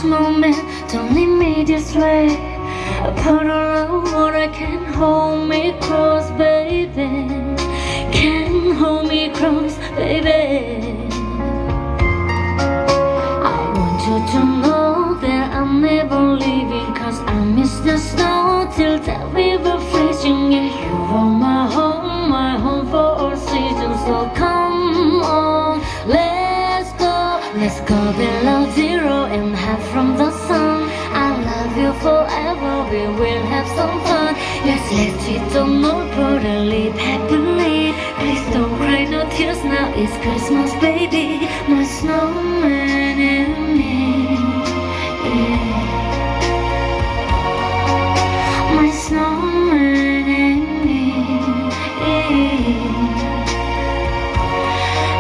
this moment, don't leave me this way. Put around what I can hold me close, baby. Can hold me close, baby. I want you to know that I'm never leaving, cause I miss the snow till that we were freezing. Yeah, you are my home for all seasons. So come on, let's go below zero and hide from the sun. I love you forever, we will have some fun. Yes, let's cheat on more brotherly, happily. Please don't cry, no tears now, it's Christmas, baby. My snowman and me, yeah. My snowman and me, yeah.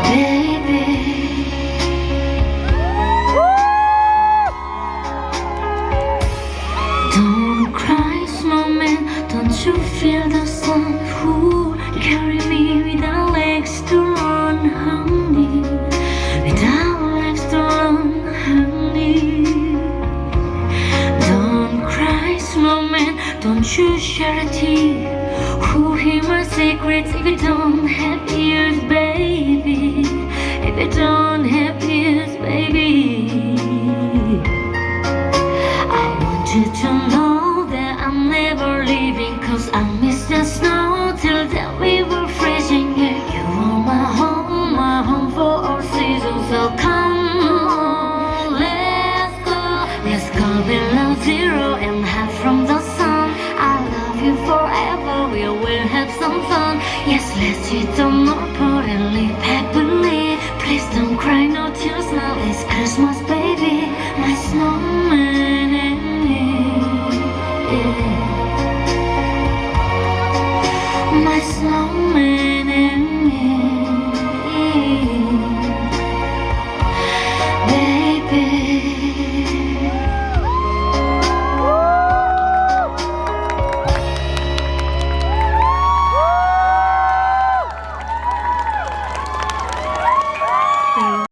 Baby. Don't cry, snowman, don't you feel the sun? Who carry me without legs to run, honey? Without legs to run, honey. Don't cry, snowman, don't you shed a tear. Who hear my secrets if you don't have ears, baby? If you don't have ears, baby. You to know that I'm never leaving, cause I miss the snow till that we were freezing. Yeah, you are my home for all seasons. So come on, let's go below zero and hide from the sun. I love you forever, we will have some fun. Yes, let's cheat on more pot and live happily. Please don't cry, no tears now, it's Christmas, baby. My snowman and me, yeah. My snowman.